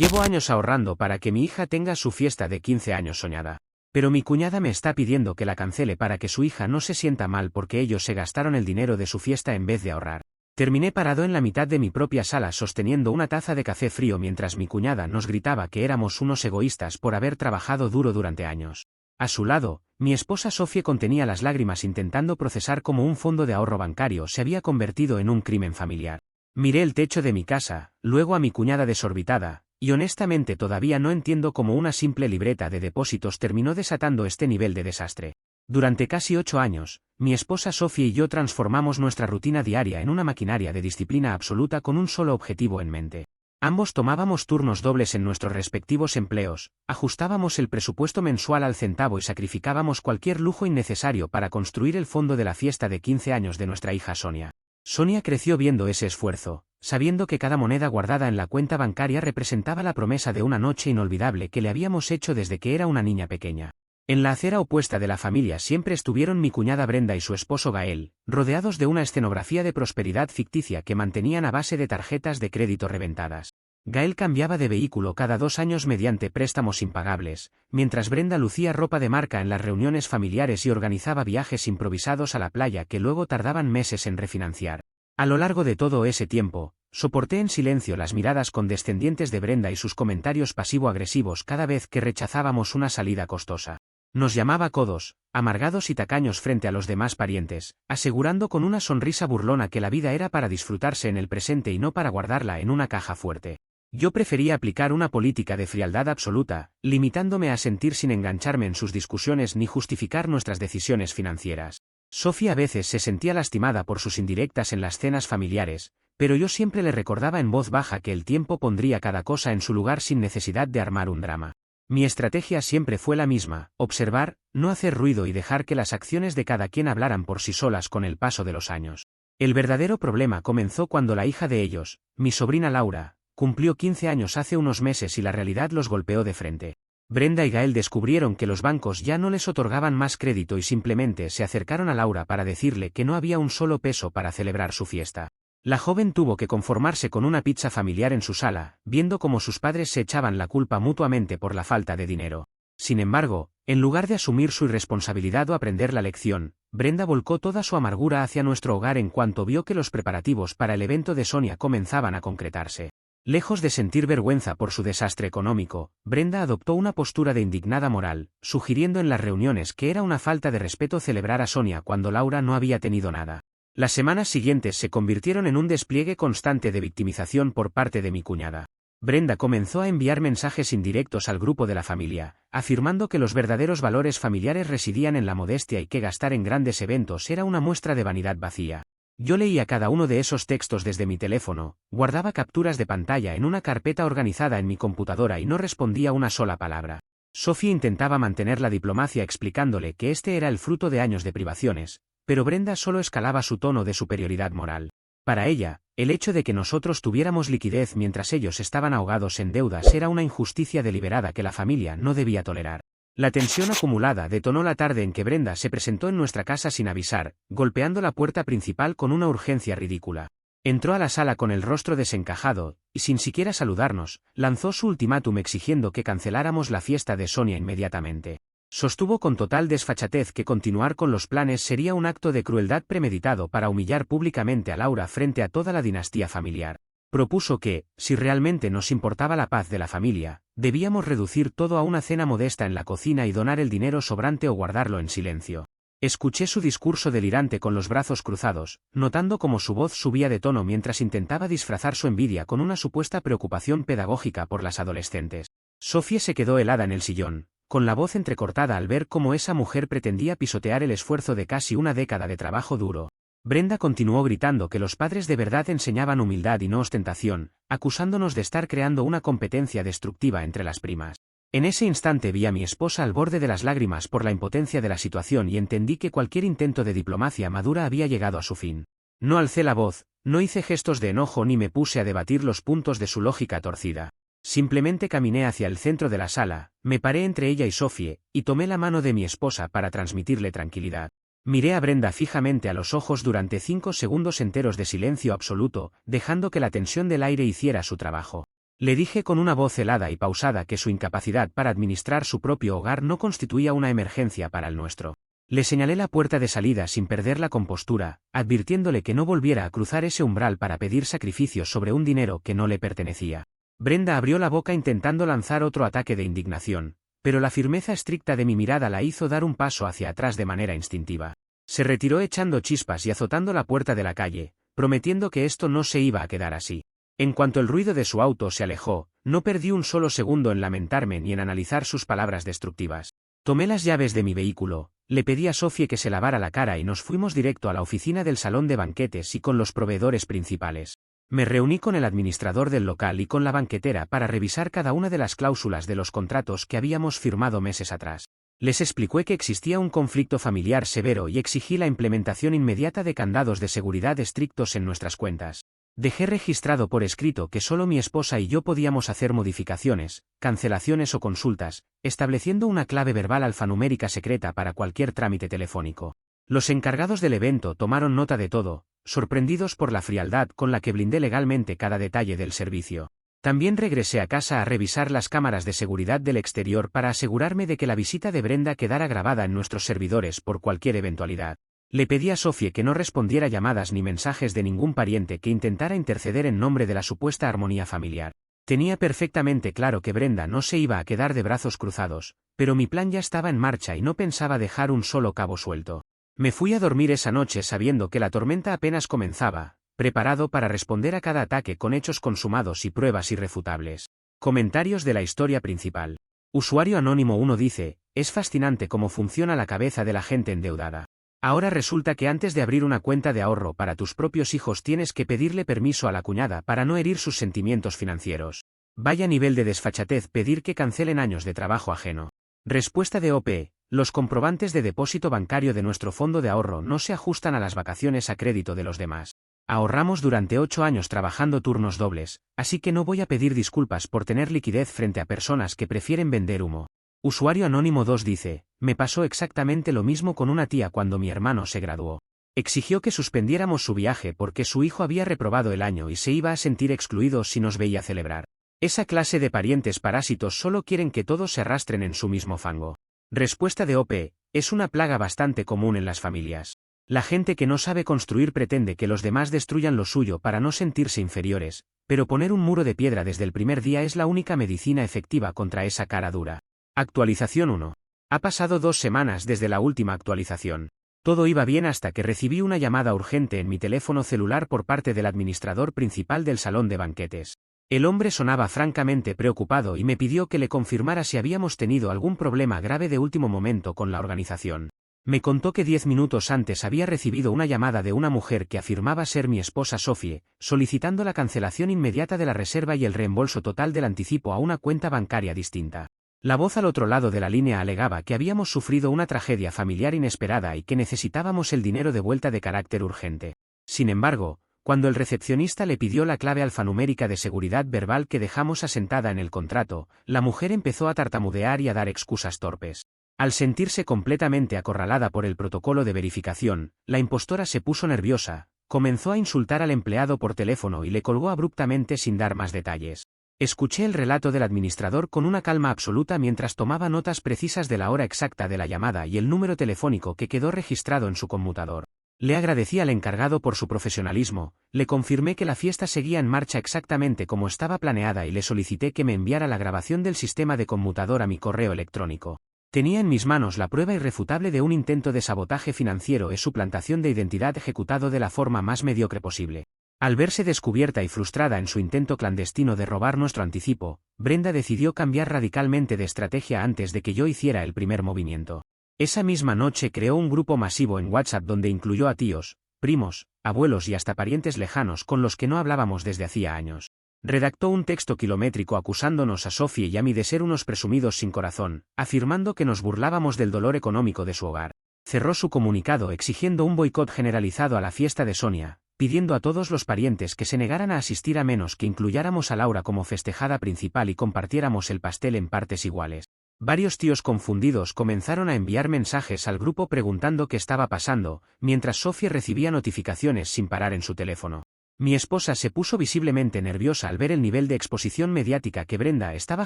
Llevo años ahorrando para que mi hija tenga su fiesta de 15 años soñada. Pero mi cuñada me está pidiendo que la cancele para que su hija no se sienta mal porque ellos se gastaron el dinero de su fiesta en vez de ahorrar. Terminé parado en la mitad de mi propia sala sosteniendo una taza de café frío mientras mi cuñada nos gritaba que éramos unos egoístas por haber trabajado duro durante años. A su lado, mi esposa Sofía contenía las lágrimas intentando procesar cómo un fondo de ahorro bancario se había convertido en un crimen familiar. Miré el techo de mi casa, luego a mi cuñada desorbitada, y honestamente todavía no entiendo cómo una simple libreta de depósitos terminó desatando este nivel de desastre. Durante casi 8 años, mi esposa Sofía y yo transformamos nuestra rutina diaria en una maquinaria de disciplina absoluta con un solo objetivo en mente. Ambos tomábamos turnos dobles en nuestros respectivos empleos, ajustábamos el presupuesto mensual al centavo y sacrificábamos cualquier lujo innecesario para construir el fondo de la fiesta de 15 años de nuestra hija Sonia. Sonia creció viendo ese esfuerzo, sabiendo que cada moneda guardada en la cuenta bancaria representaba la promesa de una noche inolvidable que le habíamos hecho desde que era una niña pequeña. En la acera opuesta de la familia siempre estuvieron mi cuñada Brenda y su esposo Gael, rodeados de una escenografía de prosperidad ficticia que mantenían a base de tarjetas de crédito reventadas. Gael cambiaba de vehículo cada 2 años mediante préstamos impagables, mientras Brenda lucía ropa de marca en las reuniones familiares y organizaba viajes improvisados a la playa que luego tardaban meses en refinanciar. A lo largo de todo ese tiempo, soporté en silencio las miradas condescendientes de Brenda y sus comentarios pasivo-agresivos cada vez que rechazábamos una salida costosa. Nos llamaba codos, amargados y tacaños frente a los demás parientes, asegurando con una sonrisa burlona que la vida era para disfrutarse en el presente y no para guardarla en una caja fuerte. Yo prefería aplicar una política de frialdad absoluta, limitándome a sentir sin engancharme en sus discusiones ni justificar nuestras decisiones financieras. Sofía a veces se sentía lastimada por sus indirectas en las cenas familiares, pero yo siempre le recordaba en voz baja que el tiempo pondría cada cosa en su lugar sin necesidad de armar un drama. Mi estrategia siempre fue la misma: observar, no hacer ruido y dejar que las acciones de cada quien hablaran por sí solas con el paso de los años. El verdadero problema comenzó cuando la hija de ellos, mi sobrina Laura, cumplió 15 años hace unos meses y la realidad los golpeó de frente. Brenda y Gael descubrieron que los bancos ya no les otorgaban más crédito y simplemente se acercaron a Laura para decirle que no había un solo peso para celebrar su fiesta. La joven tuvo que conformarse con una pizza familiar en su sala, viendo cómo sus padres se echaban la culpa mutuamente por la falta de dinero. Sin embargo, en lugar de asumir su irresponsabilidad o aprender la lección, Brenda volcó toda su amargura hacia nuestro hogar en cuanto vio que los preparativos para el evento de Sonia comenzaban a concretarse. Lejos de sentir vergüenza por su desastre económico, Brenda adoptó una postura de indignada moral, sugiriendo en las reuniones que era una falta de respeto celebrar a Sonia cuando Laura no había tenido nada. Las semanas siguientes se convirtieron en un despliegue constante de victimización por parte de mi cuñada. Brenda comenzó a enviar mensajes indirectos al grupo de la familia, afirmando que los verdaderos valores familiares residían en la modestia y que gastar en grandes eventos era una muestra de vanidad vacía. Yo leía cada uno de esos textos desde mi teléfono, guardaba capturas de pantalla en una carpeta organizada en mi computadora y no respondía una sola palabra. Sofía intentaba mantener la diplomacia explicándole que este era el fruto de años de privaciones, pero Brenda solo escalaba su tono de superioridad moral. Para ella, el hecho de que nosotros tuviéramos liquidez mientras ellos estaban ahogados en deudas era una injusticia deliberada que la familia no debía tolerar. La tensión acumulada detonó la tarde en que Brenda se presentó en nuestra casa sin avisar, golpeando la puerta principal con una urgencia ridícula. Entró a la sala con el rostro desencajado, y sin siquiera saludarnos, lanzó su ultimátum exigiendo que canceláramos la fiesta de Sonia inmediatamente. Sostuvo con total desfachatez que continuar con los planes sería un acto de crueldad premeditado para humillar públicamente a Laura frente a toda la dinastía familiar. Propuso que, si realmente nos importaba la paz de la familia, debíamos reducir todo a una cena modesta en la cocina y donar el dinero sobrante o guardarlo en silencio. Escuché su discurso delirante con los brazos cruzados, notando cómo su voz subía de tono mientras intentaba disfrazar su envidia con una supuesta preocupación pedagógica por las adolescentes. Sofía se quedó helada en el sillón, con la voz entrecortada al ver cómo esa mujer pretendía pisotear el esfuerzo de casi una década de trabajo duro. Brenda continuó gritando que los padres de verdad enseñaban humildad y no ostentación, acusándonos de estar creando una competencia destructiva entre las primas. En ese instante vi a mi esposa al borde de las lágrimas por la impotencia de la situación y entendí que cualquier intento de diplomacia madura había llegado a su fin. No alcé la voz, no hice gestos de enojo ni me puse a debatir los puntos de su lógica torcida. Simplemente caminé hacia el centro de la sala, me paré entre ella y Sofía, y tomé la mano de mi esposa para transmitirle tranquilidad. Miré a Brenda fijamente a los ojos durante 5 segundos enteros de silencio absoluto, dejando que la tensión del aire hiciera su trabajo. Le dije con una voz helada y pausada que su incapacidad para administrar su propio hogar no constituía una emergencia para el nuestro. Le señalé la puerta de salida sin perder la compostura, advirtiéndole que no volviera a cruzar ese umbral para pedir sacrificios sobre un dinero que no le pertenecía. Brenda abrió la boca intentando lanzar otro ataque de indignación, pero la firmeza estricta de mi mirada la hizo dar un paso hacia atrás de manera instintiva. Se retiró echando chispas y azotando la puerta de la calle, prometiendo que esto no se iba a quedar así. En cuanto el ruido de su auto se alejó, no perdí un solo segundo en lamentarme ni en analizar sus palabras destructivas. Tomé las llaves de mi vehículo, le pedí a Sofie que se lavara la cara y nos fuimos directo a la oficina del salón de banquetes y con los proveedores principales. Me reuní con el administrador del local y con la banquetera para revisar cada una de las cláusulas de los contratos que habíamos firmado meses atrás. Les expliqué que existía un conflicto familiar severo y exigí la implementación inmediata de candados de seguridad estrictos en nuestras cuentas. Dejé registrado por escrito que solo mi esposa y yo podíamos hacer modificaciones, cancelaciones o consultas, estableciendo una clave verbal alfanumérica secreta para cualquier trámite telefónico. Los encargados del evento tomaron nota de todo, sorprendidos por la frialdad con la que blindé legalmente cada detalle del servicio. También regresé a casa a revisar las cámaras de seguridad del exterior para asegurarme de que la visita de Brenda quedara grabada en nuestros servidores por cualquier eventualidad. Le pedí a Sofie que no respondiera llamadas ni mensajes de ningún pariente que intentara interceder en nombre de la supuesta armonía familiar. Tenía perfectamente claro que Brenda no se iba a quedar de brazos cruzados, pero mi plan ya estaba en marcha y no pensaba dejar un solo cabo suelto. Me fui a dormir esa noche sabiendo que la tormenta apenas comenzaba, preparado para responder a cada ataque con hechos consumados y pruebas irrefutables. Comentarios de la historia principal. Usuario Anónimo 1 dice, es fascinante cómo funciona la cabeza de la gente endeudada. Ahora resulta que antes de abrir una cuenta de ahorro para tus propios hijos tienes que pedirle permiso a la cuñada para no herir sus sentimientos financieros. Vaya nivel de desfachatez pedir que cancelen años de trabajo ajeno. Respuesta de OP. Los comprobantes de depósito bancario de nuestro fondo de ahorro no se ajustan a las vacaciones a crédito de los demás. Ahorramos durante 8 años trabajando turnos dobles, así que no voy a pedir disculpas por tener liquidez frente a personas que prefieren vender humo. Usuario Anónimo 2 dice, me pasó exactamente lo mismo con una tía cuando mi hermano se graduó. Exigió que suspendiéramos su viaje porque su hijo había reprobado el año y se iba a sentir excluido si nos veía celebrar. Esa clase de parientes parásitos solo quieren que todos se arrastren en su mismo fango. Respuesta de OP, es una plaga bastante común en las familias. La gente que no sabe construir pretende que los demás destruyan lo suyo para no sentirse inferiores, pero poner un muro de piedra desde el primer día es la única medicina efectiva contra esa cara dura. Actualización 1. Ha pasado 2 semanas desde la última actualización. Todo iba bien hasta que recibí una llamada urgente en mi teléfono celular por parte del administrador principal del salón de banquetes. El hombre sonaba francamente preocupado y me pidió que le confirmara si habíamos tenido algún problema grave de último momento con la organización. Me contó que 10 minutos antes había recibido una llamada de una mujer que afirmaba ser mi esposa Sofie, solicitando la cancelación inmediata de la reserva y el reembolso total del anticipo a una cuenta bancaria distinta. La voz al otro lado de la línea alegaba que habíamos sufrido una tragedia familiar inesperada y que necesitábamos el dinero de vuelta de carácter urgente. Sin embargo, cuando el recepcionista le pidió la clave alfanumérica de seguridad verbal que dejamos asentada en el contrato, la mujer empezó a tartamudear y a dar excusas torpes. Al sentirse completamente acorralada por el protocolo de verificación, la impostora se puso nerviosa, comenzó a insultar al empleado por teléfono y le colgó abruptamente sin dar más detalles. Escuché el relato del administrador con una calma absoluta mientras tomaba notas precisas de la hora exacta de la llamada y el número telefónico que quedó registrado en su conmutador. Le agradecí al encargado por su profesionalismo, le confirmé que la fiesta seguía en marcha exactamente como estaba planeada y le solicité que me enviara la grabación del sistema de conmutador a mi correo electrónico. Tenía en mis manos la prueba irrefutable de un intento de sabotaje financiero y suplantación de identidad ejecutado de la forma más mediocre posible. Al verse descubierta y frustrada en su intento clandestino de robar nuestro anticipo, Brenda decidió cambiar radicalmente de estrategia antes de que yo hiciera el primer movimiento. Esa misma noche creó un grupo masivo en WhatsApp donde incluyó a tíos, primos, abuelos y hasta parientes lejanos con los que no hablábamos desde hacía años. Redactó un texto kilométrico acusándonos a Sofie y a mí de ser unos presumidos sin corazón, afirmando que nos burlábamos del dolor económico de su hogar. Cerró su comunicado exigiendo un boicot generalizado a la fiesta de Sonia, pidiendo a todos los parientes que se negaran a asistir a menos que incluyéramos a Laura como festejada principal y compartiéramos el pastel en partes iguales. Varios tíos confundidos comenzaron a enviar mensajes al grupo preguntando qué estaba pasando, mientras Sofie recibía notificaciones sin parar en su teléfono. Mi esposa se puso visiblemente nerviosa al ver el nivel de exposición mediática que Brenda estaba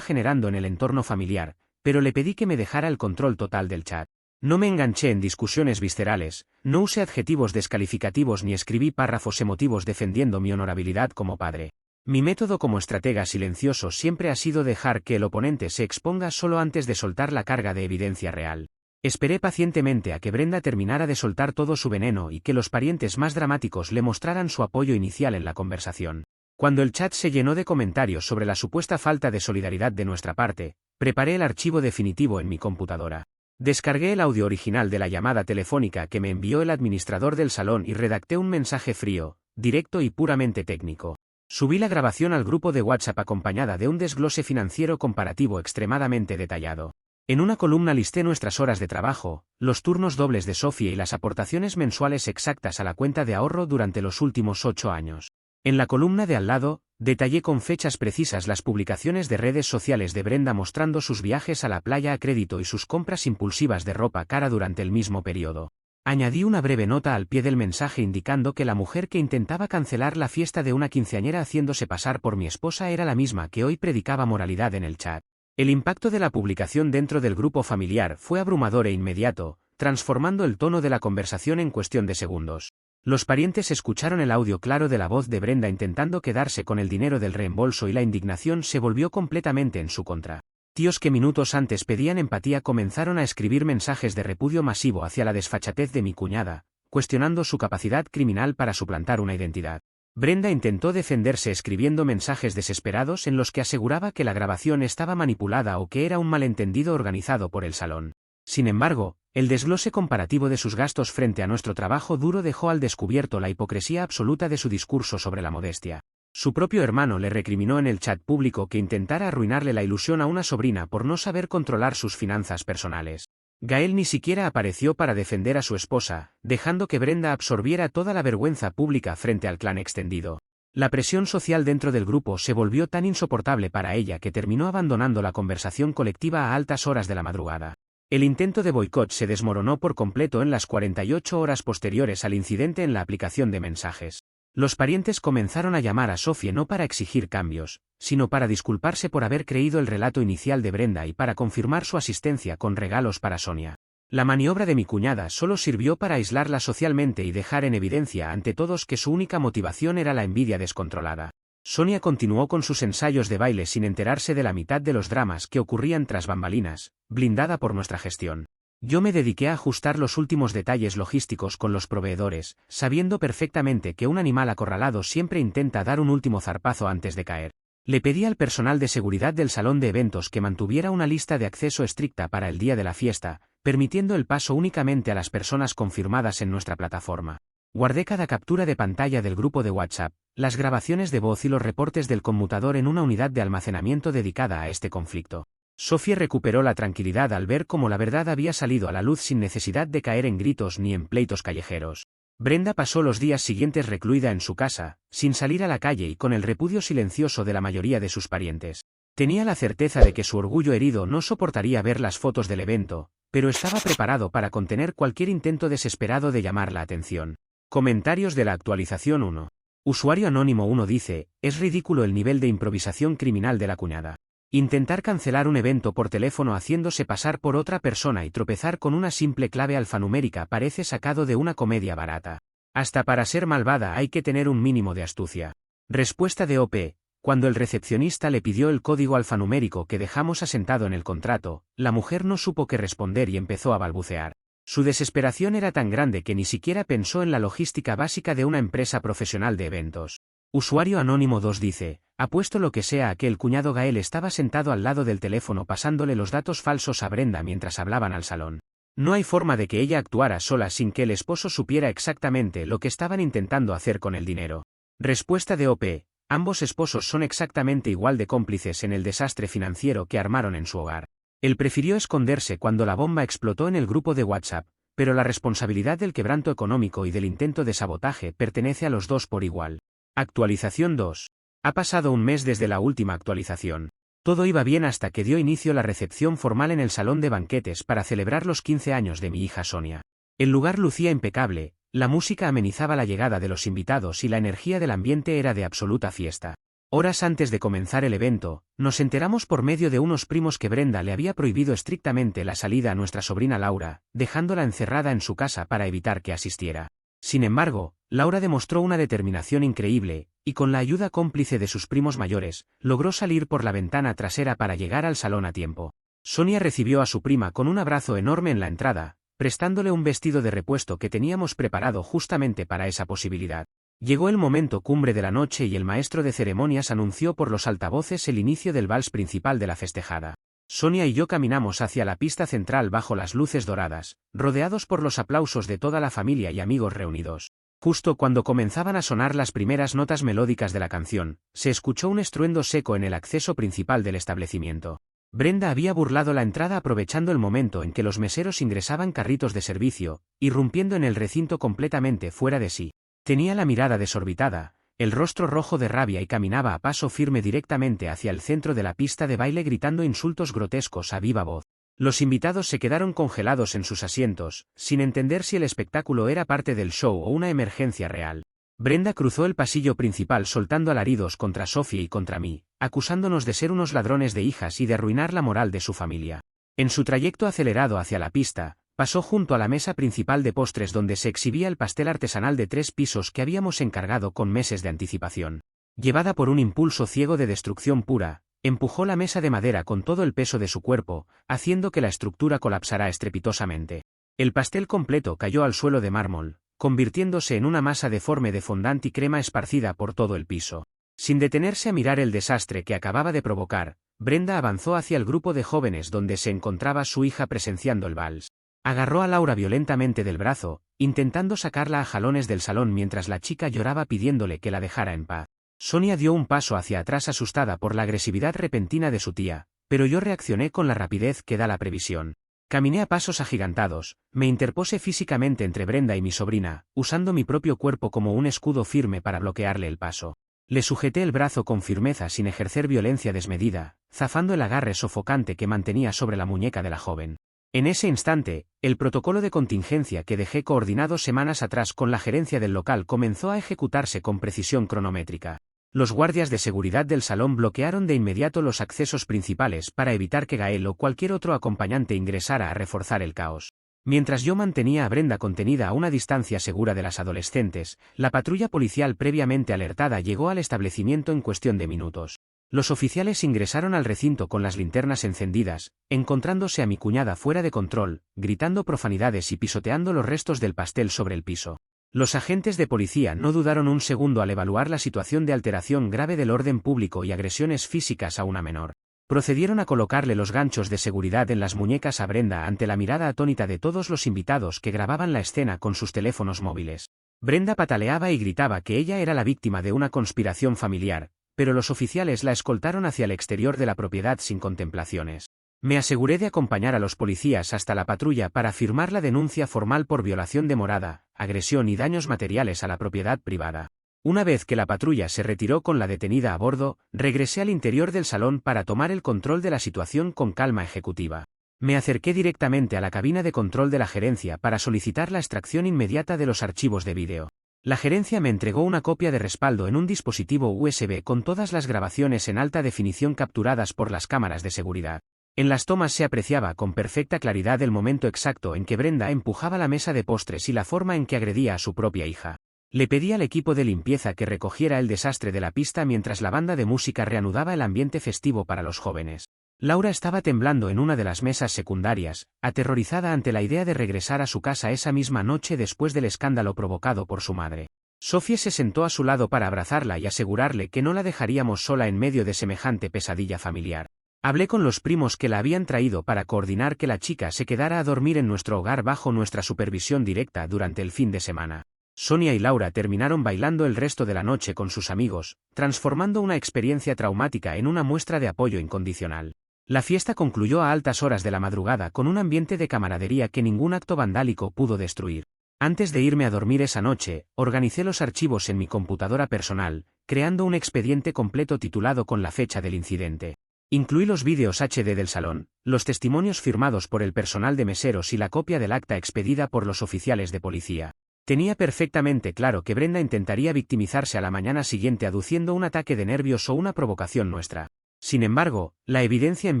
generando en el entorno familiar, pero le pedí que me dejara el control total del chat. No me enganché en discusiones viscerales, no usé adjetivos descalificativos ni escribí párrafos emotivos defendiendo mi honorabilidad como padre. Mi método como estratega silencioso siempre ha sido dejar que el oponente se exponga solo antes de soltar la carga de evidencia real. Esperé pacientemente a que Brenda terminara de soltar todo su veneno y que los parientes más dramáticos le mostraran su apoyo inicial en la conversación. Cuando el chat se llenó de comentarios sobre la supuesta falta de solidaridad de nuestra parte, preparé el archivo definitivo en mi computadora. Descargué el audio original de la llamada telefónica que me envió el administrador del salón y redacté un mensaje frío, directo y puramente técnico. Subí la grabación al grupo de WhatsApp acompañada de un desglose financiero comparativo extremadamente detallado. En una columna listé nuestras horas de trabajo, los turnos dobles de Sofía y las aportaciones mensuales exactas a la cuenta de ahorro durante los últimos 8 años. En la columna de al lado, detallé con fechas precisas las publicaciones de redes sociales de Brenda mostrando sus viajes a la playa a crédito y sus compras impulsivas de ropa cara durante el mismo periodo. Añadí una breve nota al pie del mensaje indicando que la mujer que intentaba cancelar la fiesta de una quinceañera haciéndose pasar por mi esposa era la misma que hoy predicaba moralidad en el chat. El impacto de la publicación dentro del grupo familiar fue abrumador e inmediato, transformando el tono de la conversación en cuestión de segundos. Los parientes escucharon el audio claro de la voz de Brenda intentando quedarse con el dinero del reembolso y la indignación se volvió completamente en su contra. Tíos que minutos antes pedían empatía comenzaron a escribir mensajes de repudio masivo hacia la desfachatez de mi cuñada, cuestionando su capacidad criminal para suplantar una identidad. Brenda intentó defenderse escribiendo mensajes desesperados en los que aseguraba que la grabación estaba manipulada o que era un malentendido organizado por el salón. Sin embargo, el desglose comparativo de sus gastos frente a nuestro trabajo duro dejó al descubierto la hipocresía absoluta de su discurso sobre la modestia. Su propio hermano le recriminó en el chat público que intentara arruinarle la ilusión a una sobrina por no saber controlar sus finanzas personales. Gael ni siquiera apareció para defender a su esposa, dejando que Brenda absorbiera toda la vergüenza pública frente al clan extendido. La presión social dentro del grupo se volvió tan insoportable para ella que terminó abandonando la conversación colectiva a altas horas de la madrugada. El intento de boicot se desmoronó por completo en las 48 horas posteriores al incidente en la aplicación de mensajes. Los parientes comenzaron a llamar a Sofía no para exigir cambios, sino para disculparse por haber creído el relato inicial de Brenda y para confirmar su asistencia con regalos para Sonia. La maniobra de mi cuñada solo sirvió para aislarla socialmente y dejar en evidencia ante todos que su única motivación era la envidia descontrolada. Sonia continuó con sus ensayos de baile sin enterarse de la mitad de los dramas que ocurrían tras bambalinas, blindada por nuestra gestión. Yo me dediqué a ajustar los últimos detalles logísticos con los proveedores, sabiendo perfectamente que un animal acorralado siempre intenta dar un último zarpazo antes de caer. Le pedí al personal de seguridad del salón de eventos que mantuviera una lista de acceso estricta para el día de la fiesta, permitiendo el paso únicamente a las personas confirmadas en nuestra plataforma. Guardé cada captura de pantalla del grupo de WhatsApp, las grabaciones de voz y los reportes del conmutador en una unidad de almacenamiento dedicada a este conflicto. Sofía recuperó la tranquilidad al ver cómo la verdad había salido a la luz sin necesidad de caer en gritos ni en pleitos callejeros. Brenda pasó los días siguientes recluida en su casa, sin salir a la calle y con el repudio silencioso de la mayoría de sus parientes. Tenía la certeza de que su orgullo herido no soportaría ver las fotos del evento, pero estaba preparado para contener cualquier intento desesperado de llamar la atención. Comentarios de la actualización 1. Usuario anónimo 1 dice, es ridículo el nivel de improvisación criminal de la cuñada. Intentar cancelar un evento por teléfono haciéndose pasar por otra persona y tropezar con una simple clave alfanumérica parece sacado de una comedia barata. Hasta para ser malvada hay que tener un mínimo de astucia. Respuesta de OP. Cuando el recepcionista le pidió el código alfanumérico que dejamos asentado en el contrato, la mujer no supo qué responder y empezó a balbucear. Su desesperación era tan grande que ni siquiera pensó en la logística básica de una empresa profesional de eventos. Usuario anónimo 2 dice, apuesto lo que sea a que el cuñado Gael estaba sentado al lado del teléfono pasándole los datos falsos a Brenda mientras hablaban al salón. No hay forma de que ella actuara sola sin que el esposo supiera exactamente lo que estaban intentando hacer con el dinero. Respuesta de OP. Ambos esposos son exactamente igual de cómplices en el desastre financiero que armaron en su hogar. Él prefirió esconderse cuando la bomba explotó en el grupo de WhatsApp, pero la responsabilidad del quebranto económico y del intento de sabotaje pertenece a los dos por igual. Actualización 2. Ha pasado un mes desde la última actualización. Todo iba bien hasta que dio inicio la recepción formal en el salón de banquetes para celebrar los 15 años de mi hija Sonia. El lugar lucía impecable, La música amenizaba la llegada de los invitados y la energía del ambiente era de absoluta fiesta. Horas antes de comenzar el evento, nos enteramos por medio de unos primos que Brenda le había prohibido estrictamente la salida a nuestra sobrina Laura, dejándola encerrada en su casa para evitar que asistiera. Sin embargo, Laura demostró una determinación increíble, y con la ayuda cómplice de sus primos mayores, logró salir por la ventana trasera para llegar al salón a tiempo. Sonia recibió a su prima con un abrazo enorme en la entrada, prestándole un vestido de repuesto que teníamos preparado justamente para esa posibilidad. Llegó el momento cumbre de la noche y el maestro de ceremonias anunció por los altavoces el inicio del vals principal de la festejada. Sonia y yo caminamos hacia la pista central bajo las luces doradas, rodeados por los aplausos de toda la familia y amigos reunidos. Justo cuando comenzaban a sonar las primeras notas melódicas de la canción, se escuchó un estruendo seco en el acceso principal del establecimiento. Brenda había burlado la entrada aprovechando el momento en que los meseros ingresaban carritos de servicio, irrumpiendo en el recinto completamente fuera de sí. Tenía la mirada desorbitada, el rostro rojo de rabia y caminaba a paso firme directamente hacia el centro de la pista de baile gritando insultos grotescos a viva voz. Los invitados se quedaron congelados en sus asientos, sin entender si el espectáculo era parte del show o una emergencia real. Brenda cruzó el pasillo principal soltando alaridos contra Sophie y contra mí, acusándonos de ser unos ladrones de hijas y de arruinar la moral de su familia. En su trayecto acelerado hacia la pista, pasó junto a la mesa principal de postres donde se exhibía el pastel artesanal de 3 pisos que habíamos encargado con meses de anticipación. Llevada por un impulso ciego de destrucción pura, empujó la mesa de madera con todo el peso de su cuerpo, haciendo que la estructura colapsara estrepitosamente. El pastel completo cayó al suelo de mármol, convirtiéndose en una masa deforme de fondant y crema esparcida por todo el piso. Sin detenerse a mirar el desastre que acababa de provocar, Brenda avanzó hacia el grupo de jóvenes donde se encontraba su hija presenciando el vals. Agarró a Laura violentamente del brazo, intentando sacarla a jalones del salón mientras la chica lloraba pidiéndole que la dejara en paz. Sonia dio un paso hacia atrás asustada por la agresividad repentina de su tía, pero yo reaccioné con la rapidez que da la previsión. Caminé a pasos agigantados, me interpuse físicamente entre Brenda y mi sobrina, usando mi propio cuerpo como un escudo firme para bloquearle el paso. Le sujeté el brazo con firmeza sin ejercer violencia desmedida, zafando el agarre sofocante que mantenía sobre la muñeca de la joven. En ese instante, el protocolo de contingencia que dejé coordinado semanas atrás con la gerencia del local comenzó a ejecutarse con precisión cronométrica. Los guardias de seguridad del salón bloquearon de inmediato los accesos principales para evitar que Gael o cualquier otro acompañante ingresara a reforzar el caos. Mientras yo mantenía a Brenda contenida a una distancia segura de las adolescentes, la patrulla policial previamente alertada llegó al establecimiento en cuestión de minutos. Los oficiales ingresaron al recinto con las linternas encendidas, encontrándose a mi cuñada fuera de control, gritando profanidades y pisoteando los restos del pastel sobre el piso. Los agentes de policía no dudaron un segundo al evaluar la situación de alteración grave del orden público y agresiones físicas a una menor. Procedieron a colocarle los ganchos de seguridad en las muñecas a Brenda ante la mirada atónita de todos los invitados que grababan la escena con sus teléfonos móviles. Brenda pataleaba y gritaba que ella era la víctima de una conspiración familiar, pero los oficiales la escoltaron hacia el exterior de la propiedad sin contemplaciones. Me aseguré de acompañar a los policías hasta la patrulla para firmar la denuncia formal por violación de morada, agresión y daños materiales a la propiedad privada. Una vez que la patrulla se retiró con la detenida a bordo, regresé al interior del salón para tomar el control de la situación con calma ejecutiva. Me acerqué directamente a la cabina de control de la gerencia para solicitar la extracción inmediata de los archivos de vídeo. La gerencia me entregó una copia de respaldo en un dispositivo USB con todas las grabaciones en alta definición capturadas por las cámaras de seguridad. En las tomas se apreciaba con perfecta claridad el momento exacto en que Brenda empujaba la mesa de postres y la forma en que agredía a su propia hija. Le pedí al equipo de limpieza que recogiera el desastre de la pista mientras la banda de música reanudaba el ambiente festivo para los jóvenes. Laura estaba temblando en una de las mesas secundarias, aterrorizada ante la idea de regresar a su casa esa misma noche después del escándalo provocado por su madre. Sophie se sentó a su lado para abrazarla y asegurarle que no la dejaríamos sola en medio de semejante pesadilla familiar. Hablé con los primos que la habían traído para coordinar que la chica se quedara a dormir en nuestro hogar bajo nuestra supervisión directa durante el fin de semana. Sonia y Laura terminaron bailando el resto de la noche con sus amigos, transformando una experiencia traumática en una muestra de apoyo incondicional. La fiesta concluyó a altas horas de la madrugada con un ambiente de camaradería que ningún acto vandálico pudo destruir. Antes de irme a dormir esa noche, organicé los archivos en mi computadora personal, creando un expediente completo titulado con la fecha del incidente. Incluí los vídeos HD del salón, los testimonios firmados por el personal de meseros y la copia del acta expedida por los oficiales de policía. Tenía perfectamente claro que Brenda intentaría victimizarse a la mañana siguiente aduciendo un ataque de nervios o una provocación nuestra. Sin embargo, la evidencia en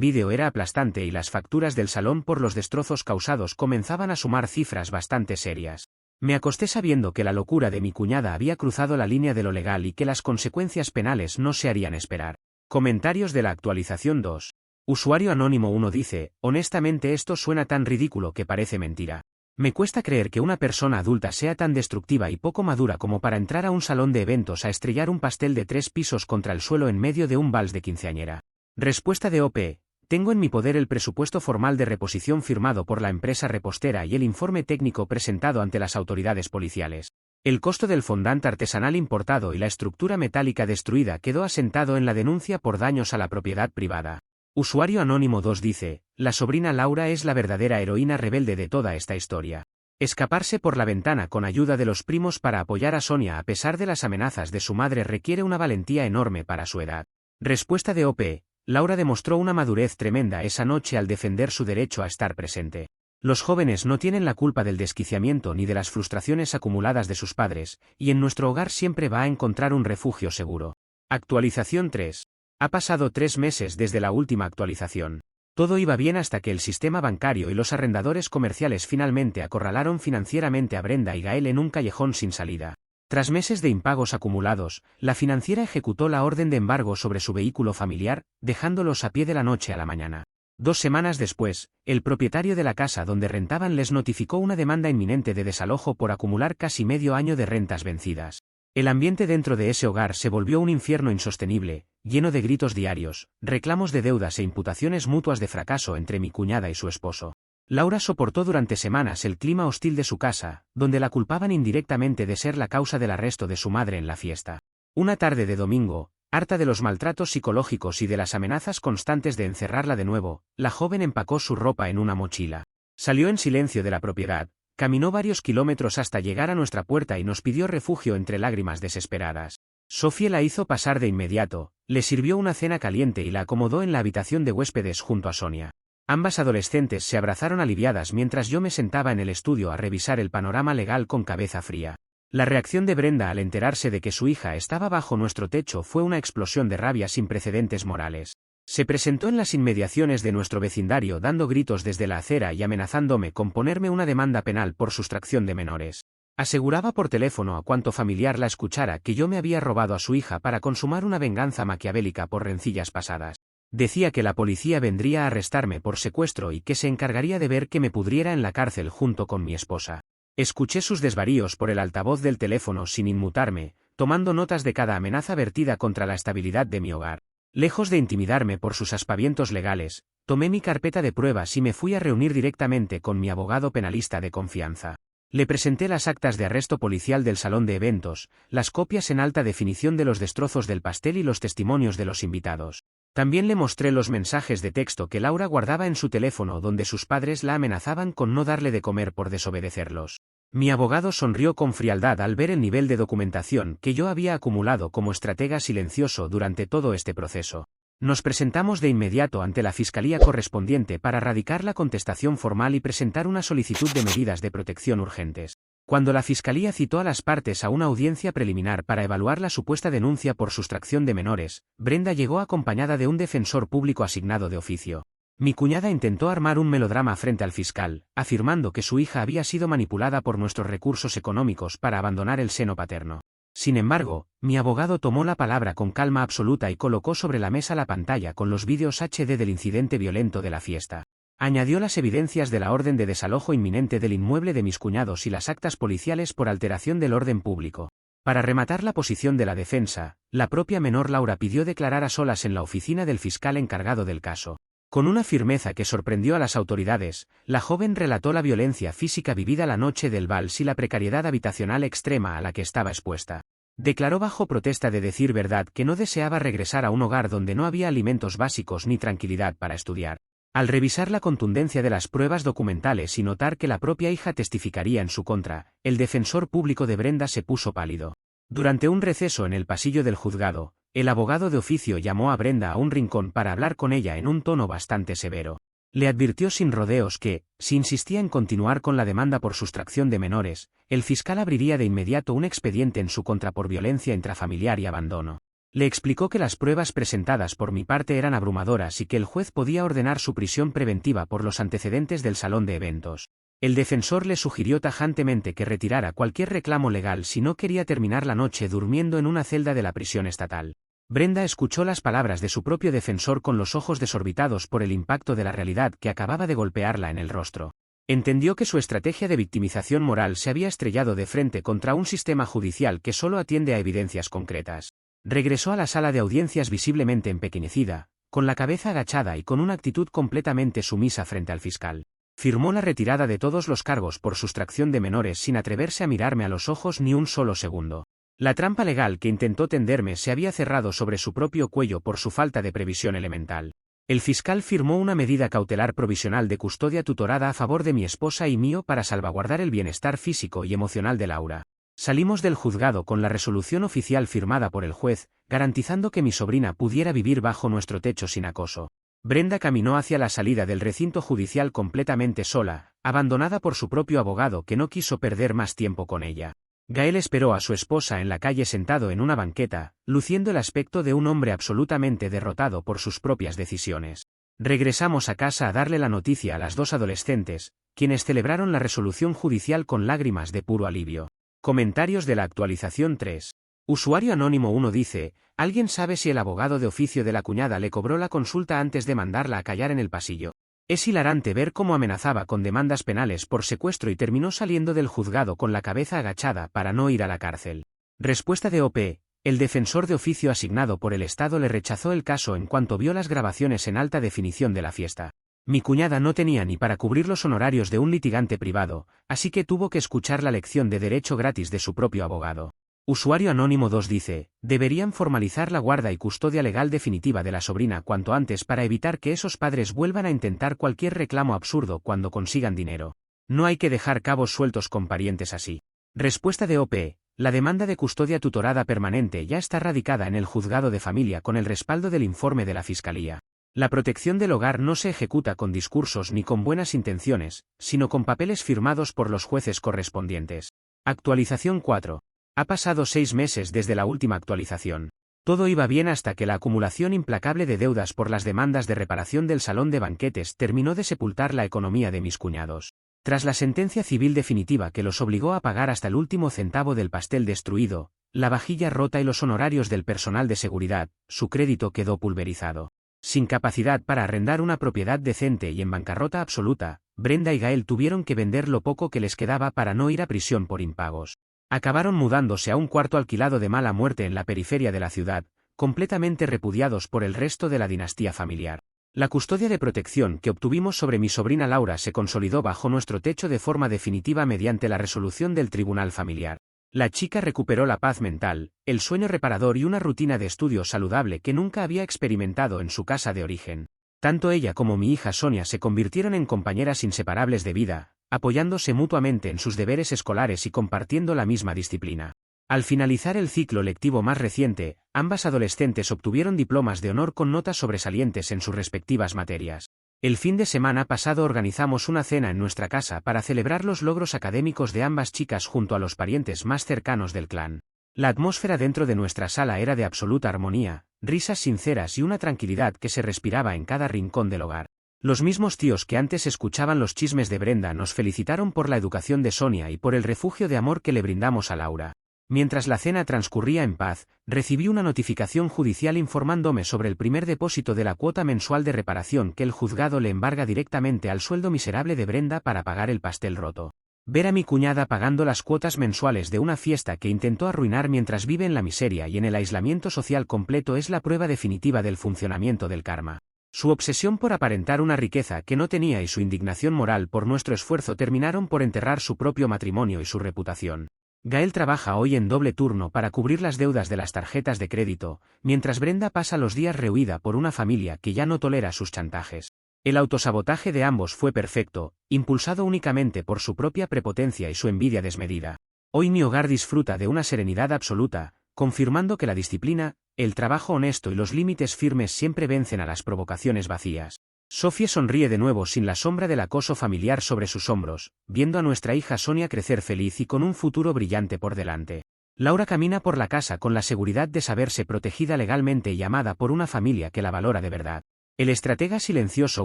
vídeo era aplastante y las facturas del salón por los destrozos causados comenzaban a sumar cifras bastante serias. Me acosté sabiendo que la locura de mi cuñada había cruzado la línea de lo legal y que las consecuencias penales no se harían esperar. Comentarios de la actualización 2. Usuario anónimo 1 dice, honestamente esto suena tan ridículo que parece mentira. Me cuesta creer que una persona adulta sea tan destructiva y poco madura como para entrar a un salón de eventos a estrellar un pastel de 3 pisos contra el suelo en medio de un vals de quinceañera. Respuesta de OP. Tengo en mi poder el presupuesto formal de reposición firmado por la empresa repostera y el informe técnico presentado ante las autoridades policiales. El costo del fondant artesanal importado y la estructura metálica destruida quedó asentado en la denuncia por daños a la propiedad privada. Usuario anónimo 2 dice, la sobrina Laura es la verdadera heroína rebelde de toda esta historia. Escaparse por la ventana con ayuda de los primos para apoyar a Sonia a pesar de las amenazas de su madre requiere una valentía enorme para su edad. Respuesta de OP. Laura demostró una madurez tremenda esa noche al defender su derecho a estar presente. Los jóvenes no tienen la culpa del desquiciamiento ni de las frustraciones acumuladas de sus padres, y en nuestro hogar siempre va a encontrar un refugio seguro. Actualización 3. Ha pasado 3 meses desde la última actualización. Todo iba bien hasta que el sistema bancario y los arrendadores comerciales finalmente acorralaron financieramente a Brenda y Gael en un callejón sin salida. Tras meses de impagos acumulados, la financiera ejecutó la orden de embargo sobre su vehículo familiar, dejándolos a pie de la noche a la mañana. 2 semanas después, el propietario de la casa donde rentaban les notificó una demanda inminente de desalojo por acumular casi medio año de rentas vencidas. El ambiente dentro de ese hogar se volvió un infierno insostenible, lleno de gritos diarios, reclamos de deudas e imputaciones mutuas de fracaso entre mi cuñada y su esposo. Laura soportó durante semanas el clima hostil de su casa, donde la culpaban indirectamente de ser la causa del arresto de su madre en la fiesta. Una tarde de domingo, harta de los maltratos psicológicos y de las amenazas constantes de encerrarla de nuevo, la joven empacó su ropa en una mochila. Salió en silencio de la propiedad, caminó varios kilómetros hasta llegar a nuestra puerta y nos pidió refugio entre lágrimas desesperadas. Sofía la hizo pasar de inmediato, le sirvió una cena caliente y la acomodó en la habitación de huéspedes junto a Sonia. Ambas adolescentes se abrazaron aliviadas mientras yo me sentaba en el estudio a revisar el panorama legal con cabeza fría. La reacción de Brenda al enterarse de que su hija estaba bajo nuestro techo fue una explosión de rabia sin precedentes morales. Se presentó en las inmediaciones de nuestro vecindario dando gritos desde la acera y amenazándome con ponerme una demanda penal por sustracción de menores. Aseguraba por teléfono a cuanto familiar la escuchara que yo me había robado a su hija para consumar una venganza maquiavélica por rencillas pasadas. Decía que la policía vendría a arrestarme por secuestro y que se encargaría de ver que me pudriera en la cárcel junto con mi esposa. Escuché sus desvaríos por el altavoz del teléfono sin inmutarme, tomando notas de cada amenaza vertida contra la estabilidad de mi hogar. Lejos de intimidarme por sus aspavientos legales, tomé mi carpeta de pruebas y me fui a reunir directamente con mi abogado penalista de confianza. Le presenté las actas de arresto policial del salón de eventos, las copias en alta definición de los destrozos del pastel y los testimonios de los invitados. También le mostré los mensajes de texto que Laura guardaba en su teléfono donde sus padres la amenazaban con no darle de comer por desobedecerlos. Mi abogado sonrió con frialdad al ver el nivel de documentación que yo había acumulado como estratega silencioso durante todo este proceso. Nos presentamos de inmediato ante la fiscalía correspondiente para radicar la contestación formal y presentar una solicitud de medidas de protección urgentes. Cuando la fiscalía citó a las partes a una audiencia preliminar para evaluar la supuesta denuncia por sustracción de menores, Brenda llegó acompañada de un defensor público asignado de oficio. Mi cuñada intentó armar un melodrama frente al fiscal, afirmando que su hija había sido manipulada por nuestros recursos económicos para abandonar el seno paterno. Sin embargo, mi abogado tomó la palabra con calma absoluta y colocó sobre la mesa la pantalla con los vídeos HD del incidente violento de la fiesta. Añadió las evidencias de la orden de desalojo inminente del inmueble de mis cuñados y las actas policiales por alteración del orden público. Para rematar la posición de la defensa, la propia menor Laura pidió declarar a solas en la oficina del fiscal encargado del caso. Con una firmeza que sorprendió a las autoridades, la joven relató la violencia física vivida la noche del vals y la precariedad habitacional extrema a la que estaba expuesta. Declaró bajo protesta de decir verdad que no deseaba regresar a un hogar donde no había alimentos básicos ni tranquilidad para estudiar. Al revisar la contundencia de las pruebas documentales y notar que la propia hija testificaría en su contra, el defensor público de Brenda se puso pálido. Durante un receso en el pasillo del juzgado, el abogado de oficio llamó a Brenda a un rincón para hablar con ella en un tono bastante severo. Le advirtió sin rodeos que, si insistía en continuar con la demanda por sustracción de menores, el fiscal abriría de inmediato un expediente en su contra por violencia intrafamiliar y abandono. Le explicó que las pruebas presentadas por mi parte eran abrumadoras y que el juez podía ordenar su prisión preventiva por los antecedentes del salón de eventos. El defensor le sugirió tajantemente que retirara cualquier reclamo legal si no quería terminar la noche durmiendo en una celda de la prisión estatal. Brenda escuchó las palabras de su propio defensor con los ojos desorbitados por el impacto de la realidad que acababa de golpearla en el rostro. Entendió que su estrategia de victimización moral se había estrellado de frente contra un sistema judicial que solo atiende a evidencias concretas. Regresó a la sala de audiencias visiblemente empequeñecida, con la cabeza agachada y con una actitud completamente sumisa frente al fiscal. Firmó la retirada de todos los cargos por sustracción de menores sin atreverse a mirarme a los ojos ni un solo segundo. La trampa legal que intentó tenderme se había cerrado sobre su propio cuello por su falta de previsión elemental. El fiscal firmó una medida cautelar provisional de custodia tutorada a favor de mi esposa y mío para salvaguardar el bienestar físico y emocional de Laura. Salimos del juzgado con la resolución oficial firmada por el juez, garantizando que mi sobrina pudiera vivir bajo nuestro techo sin acoso. Brenda caminó hacia la salida del recinto judicial completamente sola, abandonada por su propio abogado que no quiso perder más tiempo con ella. Gael esperó a su esposa en la calle sentado en una banqueta, luciendo el aspecto de un hombre absolutamente derrotado por sus propias decisiones. Regresamos a casa a darle la noticia a las dos adolescentes, quienes celebraron la resolución judicial con lágrimas de puro alivio. Comentarios de la actualización 3. Usuario anónimo 1 dice, ¿alguien sabe si el abogado de oficio de la cuñada le cobró la consulta antes de mandarla a callar en el pasillo? Es hilarante ver cómo amenazaba con demandas penales por secuestro y terminó saliendo del juzgado con la cabeza agachada para no ir a la cárcel. Respuesta de OP. El defensor de oficio asignado por el Estado le rechazó el caso en cuanto vio las grabaciones en alta definición de la fiesta. Mi cuñada no tenía ni para cubrir los honorarios de un litigante privado, así que tuvo que escuchar la lección de derecho gratis de su propio abogado. Usuario anónimo 2 dice, deberían formalizar la guarda y custodia legal definitiva de la sobrina cuanto antes para evitar que esos padres vuelvan a intentar cualquier reclamo absurdo cuando consigan dinero. No hay que dejar cabos sueltos con parientes así. Respuesta de OP. La demanda de custodia tutorada permanente ya está radicada en el juzgado de familia con el respaldo del informe de la Fiscalía. La protección del hogar no se ejecuta con discursos ni con buenas intenciones, sino con papeles firmados por los jueces correspondientes. Actualización 4. Ha pasado 6 meses desde la última actualización. Todo iba bien hasta que la acumulación implacable de deudas por las demandas de reparación del salón de banquetes terminó de sepultar la economía de mis cuñados. Tras la sentencia civil definitiva que los obligó a pagar hasta el último centavo del pastel destruido, la vajilla rota y los honorarios del personal de seguridad, su crédito quedó pulverizado. Sin capacidad para arrendar una propiedad decente y en bancarrota absoluta, Brenda y Gael tuvieron que vender lo poco que les quedaba para no ir a prisión por impagos. Acabaron mudándose a un cuarto alquilado de mala muerte en la periferia de la ciudad, completamente repudiados por el resto de la dinastía familiar. La custodia de protección que obtuvimos sobre mi sobrina Laura se consolidó bajo nuestro techo de forma definitiva mediante la resolución del tribunal familiar. La chica recuperó la paz mental, el sueño reparador y una rutina de estudio saludable que nunca había experimentado en su casa de origen. Tanto ella como mi hija Sonia se convirtieron en compañeras inseparables de vida, apoyándose mutuamente en sus deberes escolares y compartiendo la misma disciplina. Al finalizar el ciclo lectivo más reciente, ambas adolescentes obtuvieron diplomas de honor con notas sobresalientes en sus respectivas materias. El fin de semana pasado organizamos una cena en nuestra casa para celebrar los logros académicos de ambas chicas junto a los parientes más cercanos del clan. La atmósfera dentro de nuestra sala era de absoluta armonía, risas sinceras y una tranquilidad que se respiraba en cada rincón del hogar. Los mismos tíos que antes escuchaban los chismes de Brenda nos felicitaron por la educación de Sonia y por el refugio de amor que le brindamos a Laura. Mientras la cena transcurría en paz, recibí una notificación judicial informándome sobre el primer depósito de la cuota mensual de reparación que el juzgado le embarga directamente al sueldo miserable de Brenda para pagar el pastel roto. Ver a mi cuñada pagando las cuotas mensuales de una fiesta que intentó arruinar mientras vive en la miseria y en el aislamiento social completo es la prueba definitiva del funcionamiento del karma. Su obsesión por aparentar una riqueza que no tenía y su indignación moral por nuestro esfuerzo terminaron por enterrar su propio matrimonio y su reputación. Gael trabaja hoy en doble turno para cubrir las deudas de las tarjetas de crédito, mientras Brenda pasa los días rehuida por una familia que ya no tolera sus chantajes. El autosabotaje de ambos fue perfecto, impulsado únicamente por su propia prepotencia y su envidia desmedida. Hoy mi hogar disfruta de una serenidad absoluta, confirmando que la disciplina, el trabajo honesto y los límites firmes siempre vencen a las provocaciones vacías. Sofía sonríe de nuevo sin la sombra del acoso familiar sobre sus hombros, viendo a nuestra hija Sonia crecer feliz y con un futuro brillante por delante. Laura camina por la casa con la seguridad de saberse protegida legalmente y amada por una familia que la valora de verdad. El estratega silencioso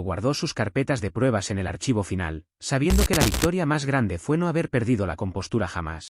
guardó sus carpetas de pruebas en el archivo final, sabiendo que la victoria más grande fue no haber perdido la compostura jamás.